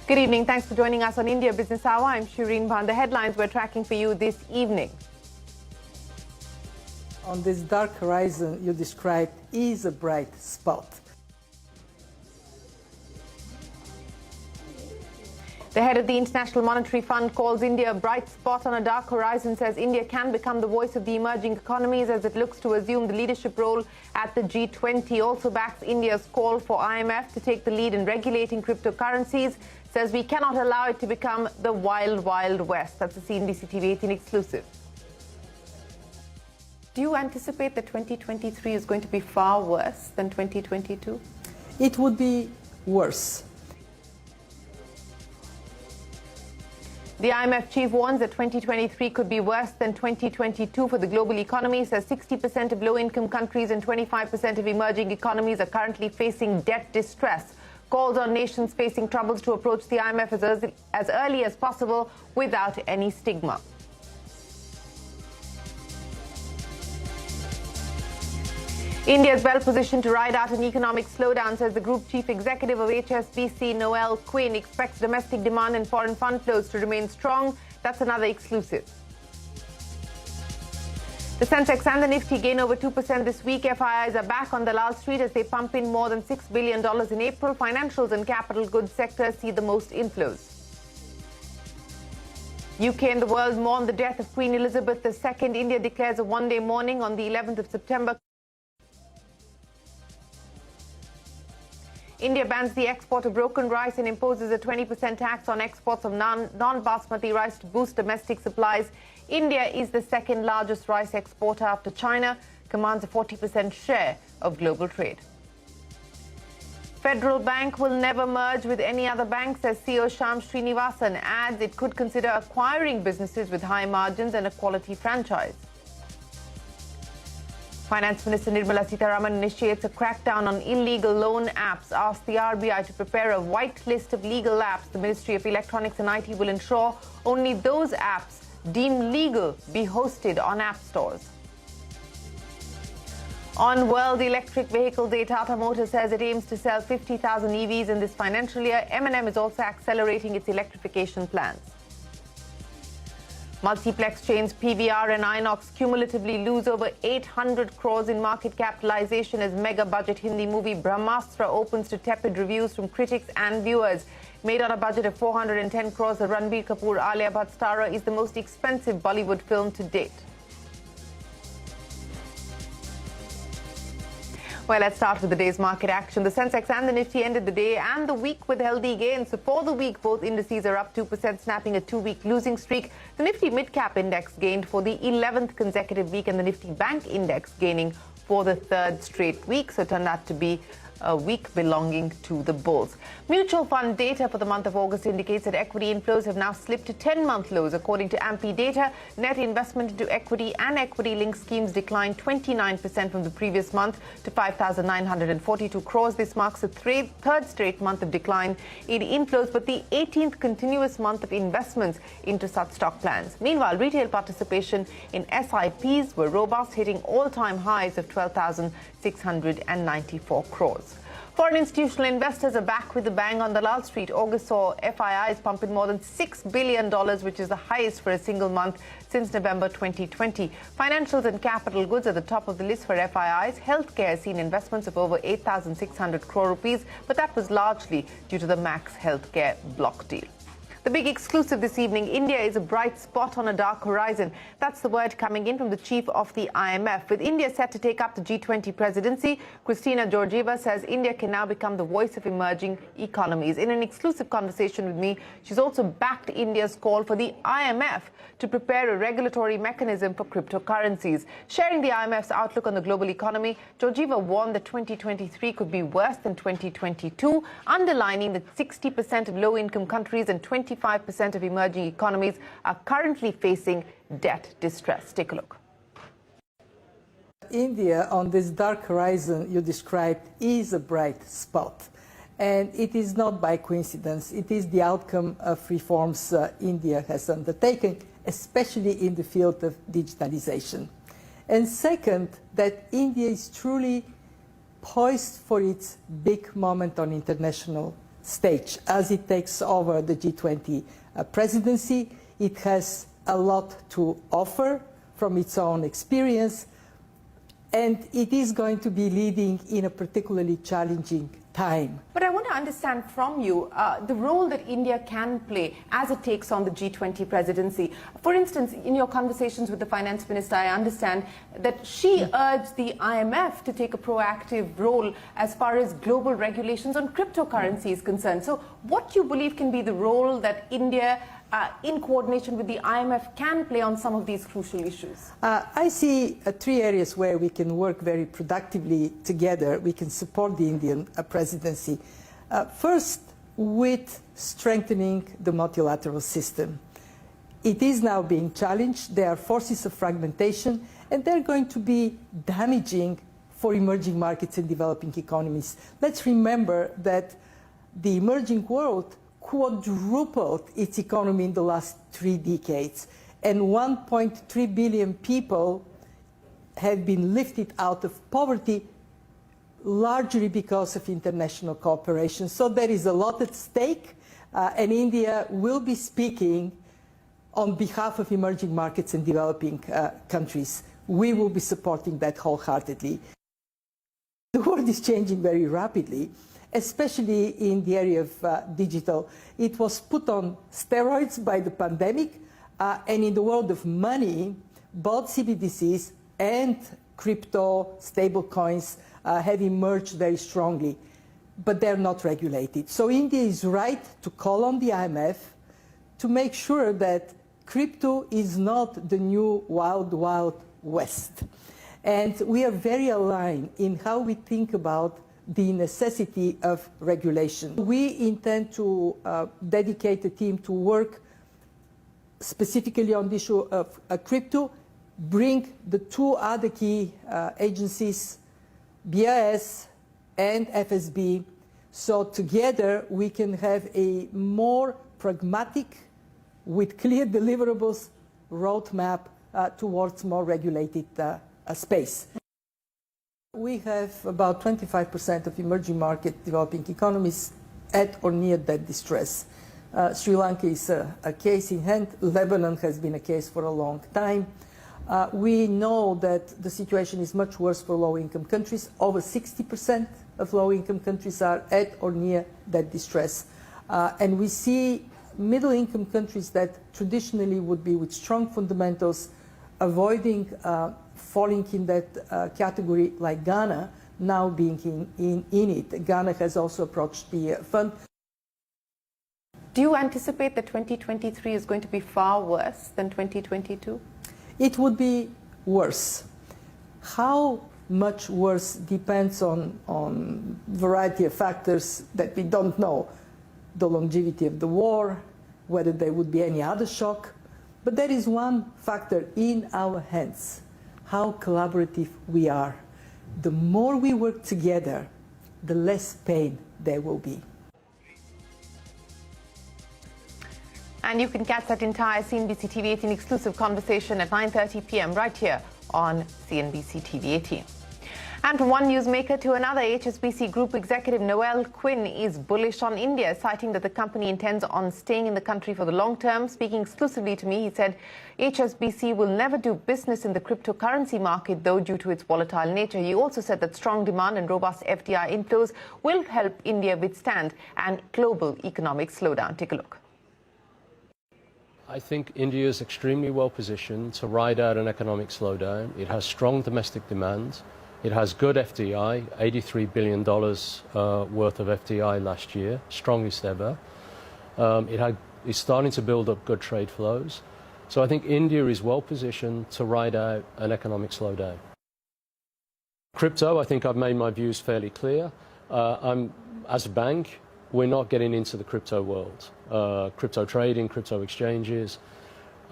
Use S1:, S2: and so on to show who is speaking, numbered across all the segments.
S1: Good evening. Thanks for joining us on India Business Hour. I'm Shireen Bhan. The headlines we're tracking for you this evening.
S2: On this dark horizon you described is a bright spot.
S1: The head of the International Monetary Fund calls India a bright spot on a dark horizon, says India can become the voice of the emerging economies as it looks to assume the leadership role at the G20. Also backs India's call for IMF to take the lead in regulating cryptocurrencies, says we cannot allow it to become the wild, wild west. That's a CNBC-TV18 exclusive. Do you anticipate that 2023 is going to be far worse than 2022?
S2: It would be worse.
S1: The IMF chief warns that 2023 could be worse than 2022 for the global economy, says 60% of low-income countries and 25% of emerging economies are currently facing debt distress. Calls on nations facing troubles to approach the IMF as early as possible without any stigma. India is well positioned to ride out an economic slowdown, says the Group Chief Executive of HSBC, Noel Quinn. Expects domestic demand and foreign fund flows to remain strong. That's another exclusive. The Sensex and the Nifty gain over 2% this week. FIIs are back on Dalal Street as they pump in more than $6 billion in April. Financials and capital goods sectors see the most inflows. UK and the world mourn the death of Queen Elizabeth II. India declares a one-day mourning on the 11th of September. India bans the export of broken rice and imposes a 20% tax on exports of non-basmati rice to boost domestic supplies. India is the second largest rice exporter after China, commands a 40% share of global trade. Federal Bank will never merge with any other bank, says CEO Shyam Srinivasan. Adds it could consider acquiring businesses with high margins and a quality franchise. Finance Minister Nirmala Sitharaman initiates a crackdown on illegal loan apps, asks the RBI to prepare a white list of legal apps. The Ministry of Electronics and IT will ensure only those apps deemed legal be hosted on app stores. On World Electric Vehicle Day, Tata Motors says it aims to sell 50,000 EVs in this financial year. M&M is also accelerating its electrification plans. Multiplex chains PVR and Inox cumulatively lose over 800 crores in market capitalization as mega-budget Hindi movie Brahmastra opens to tepid reviews from critics and viewers. Made on a budget of 410 crores, the Ranbir Kapoor-Alia Bhatt starrer is the most expensive Bollywood film to date. Well, let's start with the day's market action. The Sensex and the Nifty ended the day and the week with healthy gains. So for the week, both indices are up 2%, snapping a two-week losing streak. The Nifty Mid-Cap Index gained for the 11th consecutive week and the Nifty Bank Index gaining for the third straight week. So it turned out to be a week belonging to the bulls. Mutual fund data for the month of August indicates that equity inflows have now slipped to 10-month lows. According to AMPI data, net investment into equity and equity-linked schemes declined 29% from the previous month to 5,942 crores. This marks the third straight month of decline in inflows, but the 18th continuous month of investments into such stock plans. Meanwhile, retail participation in SIPs were robust, hitting all-time highs of 12,694 crores. Foreign institutional investors are back with a bang on Dalal Street. August saw FIIs pump in more than $6 billion, which is the highest for a single month since November 2020. Financials and capital goods are the top of the list for FIIs. Healthcare has seen investments of over 8,600 crore rupees, but that was largely due to the Max Healthcare block deal. The big exclusive this evening, India is a bright spot on a dark horizon. That's the word coming in from the chief of the IMF. With India set to take up the G20 presidency, Kristina Georgieva says India can now become the voice of emerging economies. In an exclusive conversation with me, she's also backed India's call for the IMF to prepare a regulatory mechanism for cryptocurrencies. Sharing the IMF's outlook on the global economy, Georgieva warned that 2023 could be worse than 2022, underlining that 60% of low-income countries and 25% of emerging economies are currently facing debt distress. Take a look.
S2: India, on this dark horizon you described, is a bright spot. And it is not by coincidence. It is the outcome of reforms India has undertaken, especially in the field of digitalization. And second, that India is truly poised for its big moment on international stage. As it takes over the G20 presidency, it has a lot to offer from its own experience, and it is going to be leading in a particularly challenging time.
S1: But I want to understand from you the role that India can play as it takes on the G20 presidency. For instance, in your conversations with the finance minister, I understand that she urged the IMF to take a proactive role as far as global regulations on cryptocurrency is concerned. So what do you believe can be the role that India, in coordination with the IMF, can play on some of these crucial issues?
S2: I see three areas where we can work very productively together. We can support the Indian presidency. First, with strengthening the multilateral system. It is now being challenged. There are forces of fragmentation, and they're going to be damaging for emerging markets and developing economies. Let's remember that the emerging world quadrupled its economy in the last 3 decades, and 1.3 billion people have been lifted out of poverty, largely because of international cooperation. So there is a lot at stake, and India will be speaking on behalf of emerging markets and developing countries. We will be supporting that wholeheartedly. The world is changing very rapidly, especially in the area of digital. It was put on steroids by the pandemic, and in the world of money, both CBDCs and crypto stablecoins have emerged very strongly, but they're not regulated. So India is right to call on the IMF to make sure that crypto is not the new wild, wild west. And we are very aligned in how we think about the necessity of regulation. We intend to dedicate a team to work specifically on the issue of crypto, bring the 2 other key agencies, BIS and FSB, so together we can have a more pragmatic, with clear deliverables, roadmap towards more regulated space. We have about 25% of emerging market developing economies at or near that distress. Sri Lanka is a case in hand. Lebanon has been a case for a long time. We know that the situation is much worse for low-income countries. Over 60% of low-income countries are at or near that distress. And we see middle-income countries that traditionally would be with strong fundamentals, avoiding falling in that category, like Ghana, now being in it. Ghana has also approached the fund.
S1: Do you anticipate that 2023 is going to be far worse than 2022?
S2: It would be worse. How much worse depends on variety of factors that we don't know. The longevity of the war, whether there would be any other shock. But there is one factor in our hands: how collaborative we are. The more we work together, the less pain there will be.
S1: And you can catch that entire CNBC-TV18 exclusive conversation at 9:30 p.m. right here on CNBC-TV18. And from one newsmaker to another, HSBC Group Executive Noel Quinn is bullish on India, citing that the company intends on staying in the country for the long term. Speaking exclusively to me, he said HSBC will never do business in the cryptocurrency market, though, due to its volatile nature. He also said that strong demand and robust FDI inflows will help India withstand a global economic slowdown. Take a look.
S3: I think India is extremely well positioned to ride out an economic slowdown. It has strong domestic demand. It has good FDI, $83 billion worth of FDI last year, strongest ever. It's starting to build up good trade flows. So I think India is well positioned to ride out an economic slowdown. Crypto, I think I've made my views fairly clear. As a bank, we're not getting into the crypto world. Crypto trading, crypto exchanges.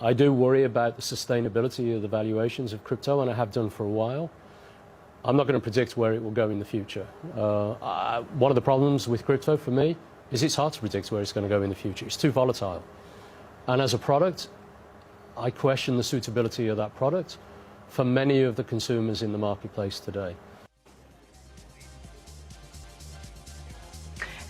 S3: I do worry about the sustainability of the valuations of crypto, and I have done for a while. I'm not going to predict where it will go in the future. One of the problems with crypto for me is it's hard to predict where it's going to go in the future. It's too volatile. And as a product, I question the suitability of that product for many of the consumers in the marketplace today.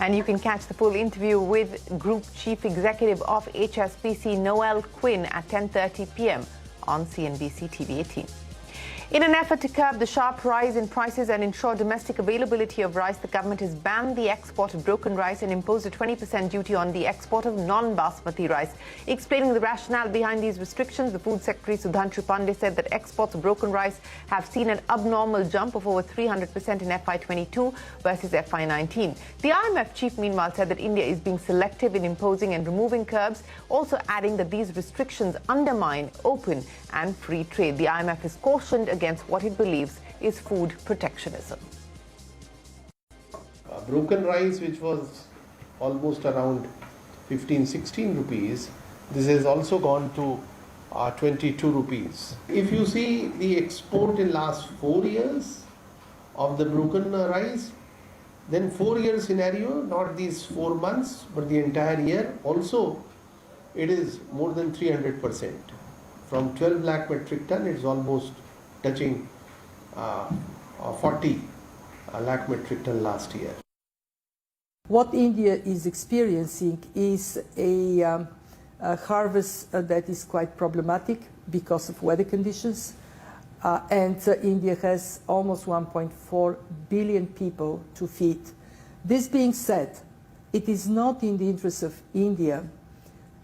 S1: And you can catch the full interview with Group Chief Executive of HSBC, Noel Quinn, at 10:30 p.m. on CNBC TV18. In an effort to curb the sharp rise in prices and ensure domestic availability of rice, the government has banned the export of broken rice and imposed a 20% duty on the export of non-basmati rice. Explaining the rationale behind these restrictions, the Food Secretary Sudhanshu Pandey said that exports of broken rice have seen an abnormal jump of over 300% in FY22 versus FY19. The IMF chief, meanwhile, said that India is being selective in imposing and removing curbs, also adding that these restrictions undermine open and free trade. The IMF has cautioned against what it believes is food protectionism.
S4: Broken rice, which was almost around 15-16 rupees, this has also gone to 22 rupees. If you see the export in last 4 years of the broken rice, then 4 year scenario, not these 4 months, but the entire year, also it is more than 300%. From 12 lakh metric ton, it's almost touching 40 lakh metric ton last year.
S2: What India is experiencing is a harvest that is quite problematic because of weather conditions. India has almost 1.4 billion people to feed. This being said, it is not in the interest of India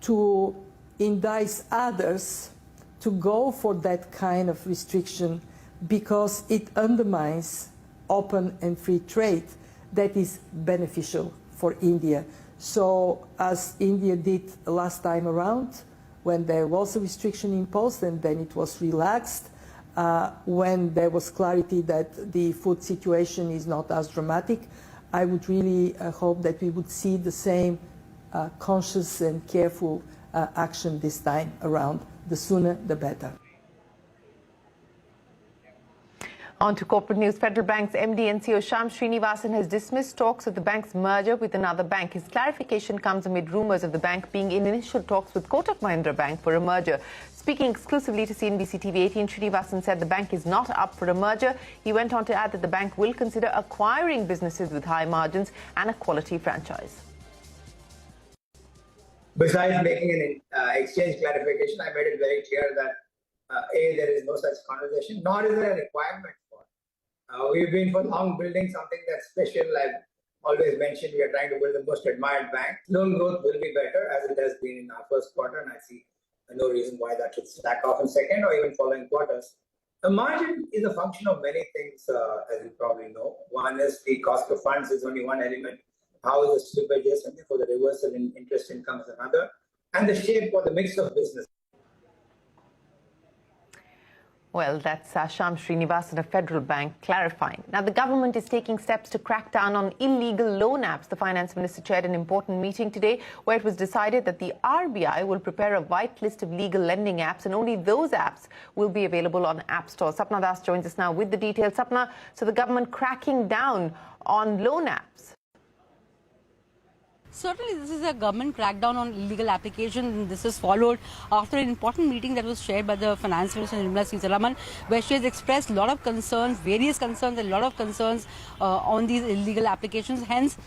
S2: to entice others to go for that kind of restriction because it undermines open and free trade that is beneficial for India. So as India did last time around, when there was a restriction imposed and then it was relaxed, when there was clarity that the food situation is not as dramatic, I would really hope that we would see the same conscious and careful action this time around. The sooner, the better.
S1: On to corporate news. Federal Bank's MD and CEO Shyam Srinivasan has dismissed talks of the bank's merger with another bank. His clarification comes amid rumours of the bank being in initial talks with Kotak Mahindra Bank for a merger. Speaking exclusively to CNBC TV18, Srinivasan said the bank is not up for a merger. He went on to add that the bank will consider acquiring businesses with high margins and a quality franchise.
S5: Besides making an exchange clarification, I made it very clear that A, there is no such conversation, nor is there a requirement for it. We've been for long building something that's special. I've always mentioned we are trying to build the most admired bank. Loan growth will be better as it has been in our first quarter, and I see no reason why that should stack off in second or even following quarters. The margin is a function of many things, as you probably know. One is the cost of funds is only one element. How the slippage is, and therefore the reversal in interest income is another, and the shape or the mix of business.
S1: Well, that's Shyam Srinivasan of Federal Bank clarifying. Now, the government is taking steps to crack down on illegal loan apps. The finance minister chaired an important meeting today where it was decided that the RBI will prepare a white list of legal lending apps, and only those apps will be available on App Store. Sapna Das joins us now with the details. Sapna, so the government cracking down on loan apps.
S6: Certainly, this is a government crackdown on illegal applications. This is followed after an important meeting that was shared by the Finance Minister Nirmala Sitharaman, where she has expressed a lot of concerns, various concerns, a lot of concerns on these illegal applications. Hence,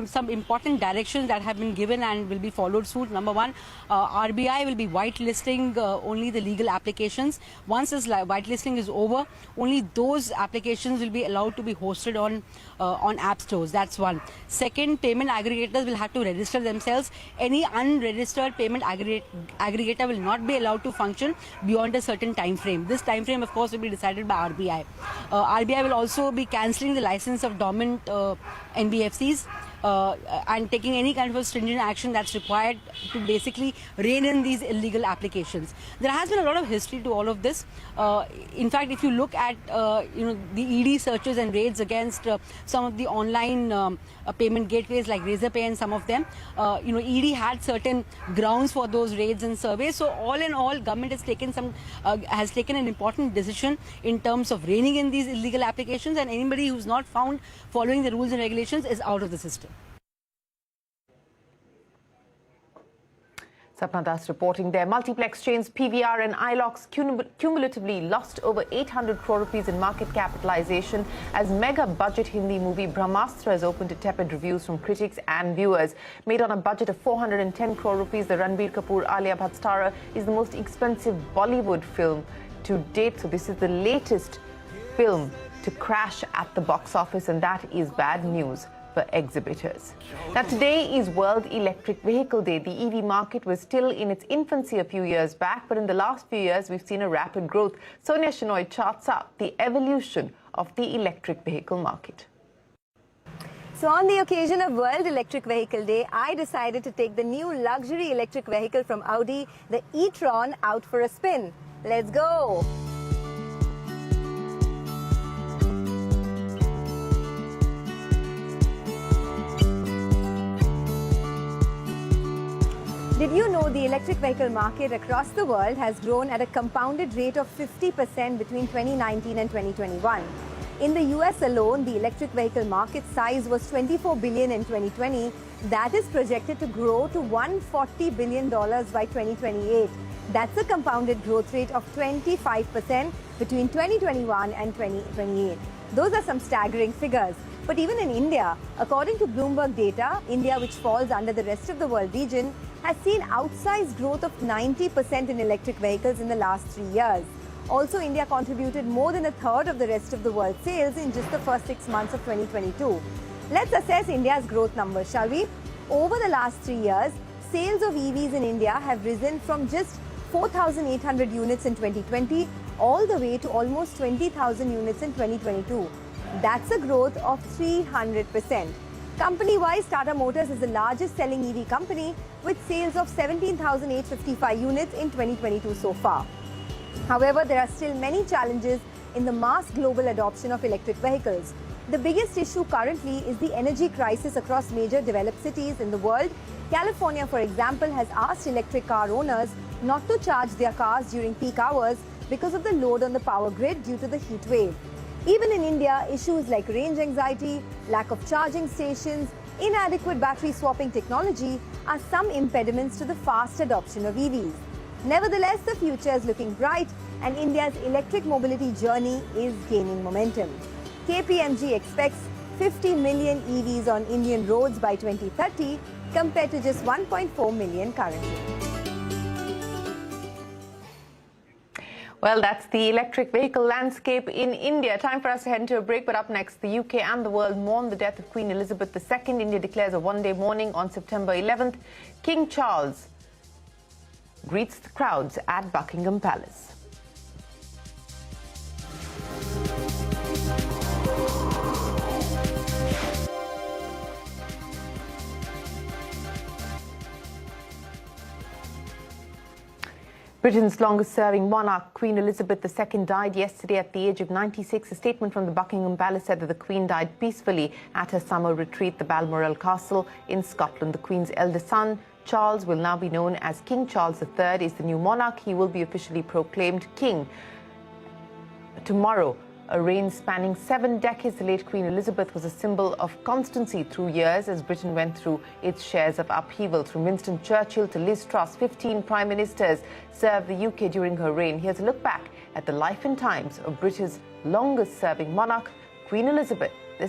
S6: some important directions that have been given and will be followed soon. Number one, RBI will be whitelisting only the legal applications. Once this whitelisting is over, only those applications will be allowed to be hosted on app stores. That's one. Second, payment aggregators will have to register themselves. Any unregistered payment aggregator will not be allowed to function beyond a certain time frame. This time frame, of course, will be decided by RBI. RBI will also be cancelling the license of dormant NBFCs. And taking any kind of a stringent action that's required to basically rein in these illegal applications. There has been a lot of history to all of this. In fact, if you look at the ED searches and raids against some of the online payment gateways like Razorpay and some of them, ED had certain grounds for those raids and surveys. So all in all, government has taken an important decision in terms of reining in these illegal applications, and anybody who's not found following the rules and regulations is out of the system.
S1: Sapna Das reporting there. Multiplex chains PVR and ILOX cumulatively lost over 800 crore rupees in market capitalization as mega budget Hindi movie Brahmastra has opened to tepid reviews from critics and viewers. Made on a budget of 410 crore rupees, the Ranbir Kapoor-Alia Bhatt starrer is the most expensive Bollywood film to date. So this is the latest film to crash at the box office, and that is bad news for exhibitors. Now, today is World Electric Vehicle Day. The EV market was still in its infancy a few years back, but in the last few years, we've seen a rapid growth. Sonia Shenoy charts up the evolution of the electric vehicle market.
S7: So on the occasion of World Electric Vehicle Day, I decided to take the new luxury electric vehicle from Audi, the e-tron, out for a spin. Let's go! Did you know the electric vehicle market across the world has grown at a compounded rate of 50% between 2019 and 2021? In the US alone, the electric vehicle market size was $24 billion in 2020. That is projected to grow to $140 billion by 2028. That's a compounded growth rate of 25% between 2021 and 2028. Those are some staggering figures. But even in India, according to Bloomberg data, India, which falls under the rest of the world region, has seen outsized growth of 90% in electric vehicles in the last 3 years. Also, India contributed more than a third of the rest of the world's sales in just the first 6 months of 2022. Let's assess India's growth numbers, shall we? Over the last 3 years, sales of EVs in India have risen from just 4,800 units in 2020 all the way to almost 20,000 units in 2022. That's a growth of 300%. Company-wise, Tata Motors is the largest selling EV company with sales of 17,855 units in 2022 so far. However, there are still many challenges in the mass global adoption of electric vehicles. The biggest issue currently is the energy crisis across major developed cities in the world. California, for example, has asked electric car owners not to charge their cars during peak hours because of the load on the power grid due to the heat wave. Even in India, issues like range anxiety, lack of charging stations, inadequate battery swapping technology are some impediments to the fast adoption of EVs. Nevertheless, the future is looking bright and India's electric mobility journey is gaining momentum. KPMG expects 50 million EVs on Indian roads by 2030 compared to just 1.4 million currently.
S1: Well, that's the electric vehicle landscape in India. Time for us to head into a break, but up next, the UK and the world mourn the death of Queen Elizabeth II. India declares a one-day mourning on September 11th. King Charles greets the crowds at Buckingham Palace. Britain's longest-serving monarch, Queen Elizabeth II, died yesterday at the age of 96. A statement from the Buckingham Palace said that the Queen died peacefully at her summer retreat, the Balmoral Castle in Scotland. The Queen's eldest son, Charles, will now be known as King Charles III, is the new monarch. He will be officially proclaimed king tomorrow. A reign spanning 7 decades, the late Queen Elizabeth was a symbol of constancy through years as Britain went through its shares of upheaval. From Winston Churchill to Liz Truss, 15 prime ministers served the UK during her reign. Here's a look back at the life and times of Britain's longest-serving monarch, Queen Elizabeth II.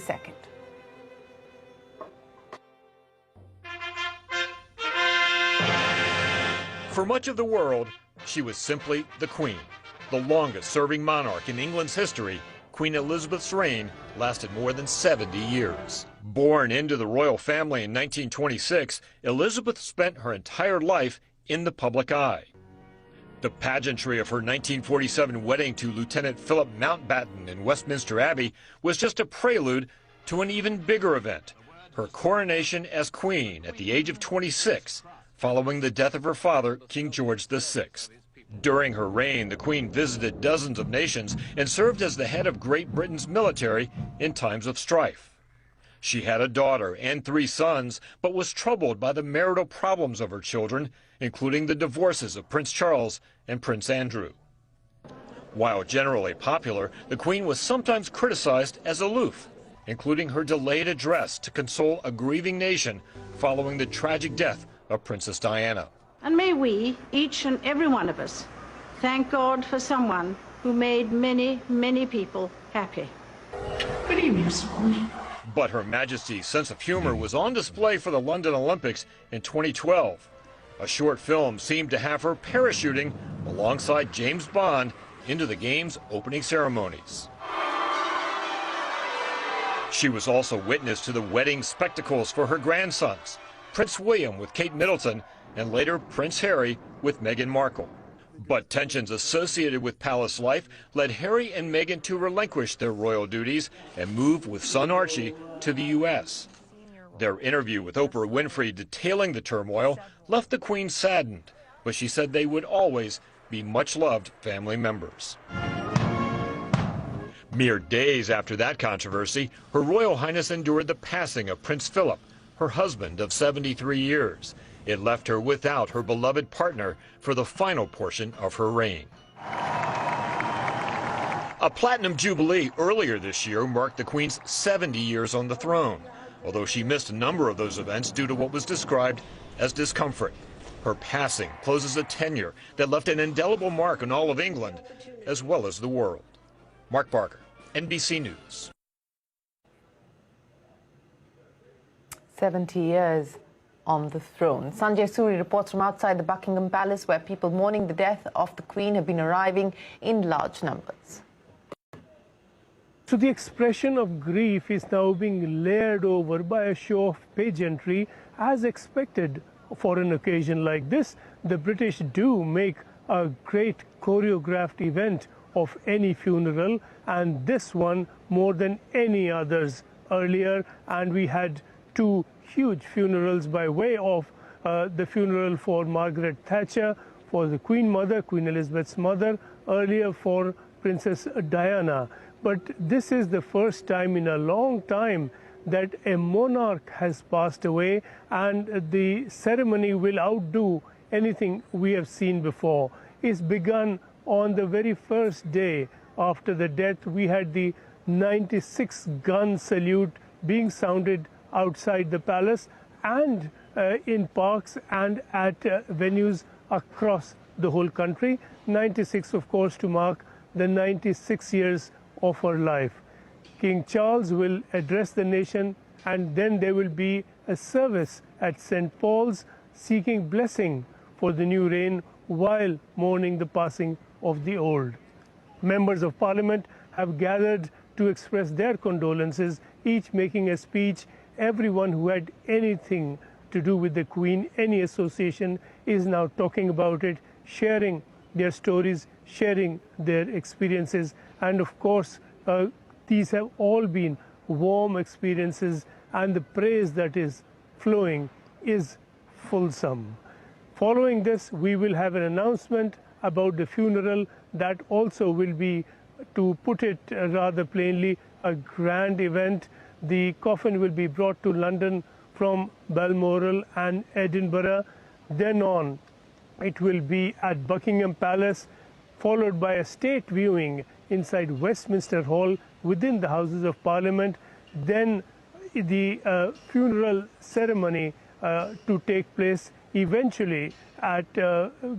S8: For much of the world, she was simply the Queen. The longest-serving monarch in England's history, Queen Elizabeth's reign lasted more than 70 years. Born into the royal family in 1926, Elizabeth spent her entire life in the public eye. The pageantry of her 1947 wedding to Lieutenant Philip Mountbatten in Westminster Abbey was just a prelude to an even bigger event, her coronation as Queen at the age of 26, following the death of her father, King George VI. During her reign, the Queen visited dozens of nations and served as the head of Great Britain's military in times of strife. She had a daughter and 3 sons, but was troubled by the marital problems of her children, including the divorces of Prince Charles and Prince Andrew. While generally popular, the Queen was sometimes criticized as aloof, including her delayed address to console a grieving nation following the tragic death of Princess Diana.
S9: And may we, each and every one of us, thank God for someone who made many, many people happy.
S10: Good evening, Swami.
S8: But Her Majesty's sense of humor was on display for the London Olympics in 2012. A short film seemed to have her parachuting alongside James Bond into the game's opening ceremonies. She was also witness to the wedding spectacles for her grandsons, Prince William with Kate Middleton, and later Prince Harry with Meghan Markle. But tensions associated with palace life led Harry and Meghan to relinquish their royal duties and move with son Archie to the U.S. Their interview with Oprah Winfrey detailing the turmoil left the Queen saddened, but she said they would always be much-loved family members. Mere days after that controversy, Her Royal Highness endured the passing of Prince Philip, her husband of 73 years. It left her without her beloved partner for the final portion of her reign. A platinum jubilee earlier this year marked the Queen's 70 years on the throne, although she missed a number of those events due to what was described as discomfort. Her passing closes a tenure that left an indelible mark on all of England, as well as the world. Mark Barker, NBC News.
S1: 70 years on the throne. Sanjay Suri reports from outside the Buckingham Palace, where people mourning the death of the Queen have been arriving in large numbers.
S11: So the expression of grief is now being layered over by a show of pageantry, as expected for an occasion like this. The British do make a great choreographed event of any funeral, and this one more than any others earlier, and we had two huge funerals by way of the funeral for Margaret Thatcher, for the Queen Mother, Queen Elizabeth's mother, earlier for Princess Diana. But this is the first time in a long time that a monarch has passed away, and the ceremony will outdo anything we have seen before. It's begun on the very first day after the death. We had the 96-gun salute being sounded outside the palace and in parks and at venues across the whole country. 96, of course, to mark the 96 years of her life. King Charles will address the nation, and then there will be a service at St. Paul's seeking blessing for the new reign while mourning the passing of the old. Members of Parliament have gathered to express their condolences, each making a speech. Everyone who had anything to do with the Queen, any association, is now talking about it, sharing their stories, sharing their experiences. And of course, these have all been warm experiences, and the praise that is flowing is fulsome. Following this, we will have an announcement about the funeral that also will be, to put it rather plainly, a grand event. The coffin will be brought to London from Balmoral and Edinburgh. Then on, it will be at Buckingham Palace, followed by a state viewing inside Westminster Hall within the Houses of Parliament. Then the funeral ceremony to take place eventually at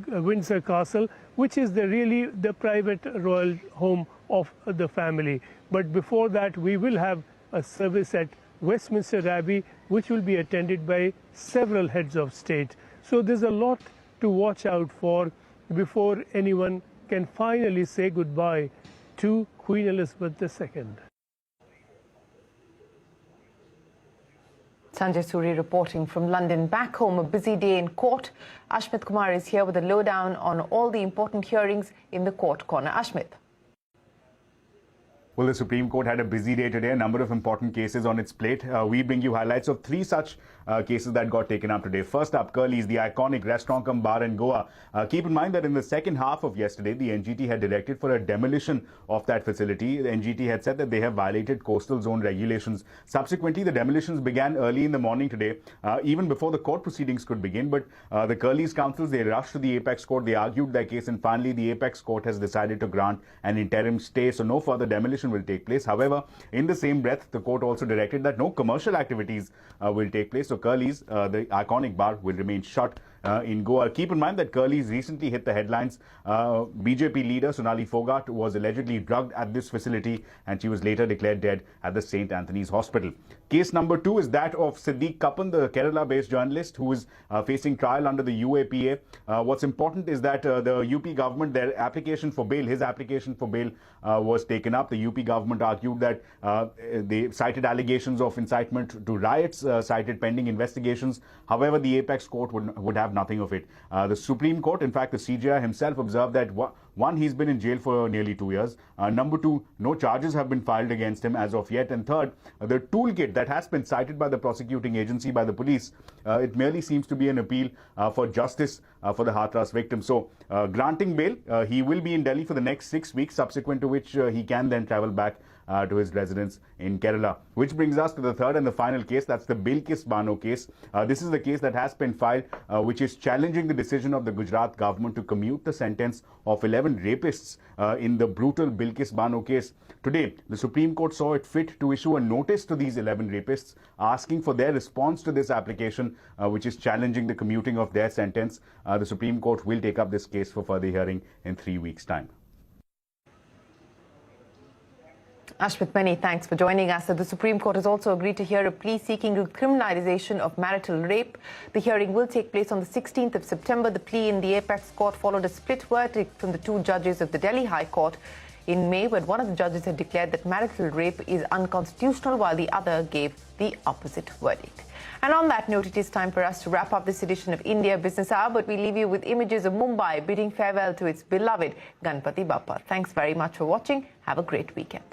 S11: Windsor Castle, which is really the private royal home of the family. But before that, we will have a service at Westminster Abbey, which will be attended by several heads of state. So there's a lot to watch out for before anyone can finally say goodbye to Queen Elizabeth II.
S1: Sanjay Suri reporting from London. Back home, a busy day in court. Ashmit Kumar is here with a lowdown on all the important hearings in the court corner. Ashmit.
S12: Well, the Supreme Court had a busy day today, a number of important cases on its plate. We bring you highlights of three such cases that got taken up today. First up, Curly's, the iconic restaurant cum bar in Goa. Keep in mind that in the second half of yesterday, the NGT had directed for a demolition of that facility. The NGT had said that they have violated coastal zone regulations. Subsequently, the demolitions began early in the morning today, even before the court proceedings could begin. But the Curly's counsels, they rushed to the Apex Court, they argued their case, and finally the Apex Court has decided to grant an interim stay, so no further demolition will take place. However, in the same breath, the court also directed that no commercial activities will take place. So Curly's, the iconic bar, will remain shut in Goa. Keep in mind that Curly's recently hit the headlines. BJP leader Sonali Phogat was allegedly drugged at this facility, and she was later declared dead at the St. Anthony's Hospital. Case number 2 is that of Siddique Kappan, the Kerala-based journalist who is facing trial under the UAPA. What's important is that the UP government, their application for bail, his application for bail was taken up. The UP government argued that they cited allegations of incitement to riots, cited pending investigations. However, the apex court would have nothing of it. The Supreme Court, in fact, the CJI himself observed that one, he's been in jail for nearly 2 years. Number 2, no charges have been filed against him as of yet. And third, the toolkit that has been cited by the prosecuting agency, by the police, it merely seems to be an appeal for justice for the Hathras victim. So, granting bail, he will be in Delhi for the next 6 weeks, subsequent to which he can then travel back to his residence in Kerala. Which brings us to the third and the final case. That's the Bilkis Bano case. This is the case that has been filed, which is challenging the decision of the Gujarat government to commute the sentence of 11 rapists in the brutal Bilkis Bano case. Today, the Supreme Court saw it fit to issue a notice to these 11 rapists, asking for their response to this application, which is challenging the commuting of their sentence. The Supreme Court will take up this case for further hearing in 3 weeks' time.
S1: Ashmit, many thanks for joining us. The Supreme Court has also agreed to hear a plea seeking criminalization of marital rape. The hearing will take place on the 16th of September. The plea in the apex court followed a split verdict from the 2 judges of the Delhi High Court in May, when one of the judges had declared that marital rape is unconstitutional, while the other gave the opposite verdict. And on that note, it is time for us to wrap up this edition of India Business Hour, but we leave you with images of Mumbai bidding farewell to its beloved Ganpati Bappa. Thanks very much for watching. Have a great weekend.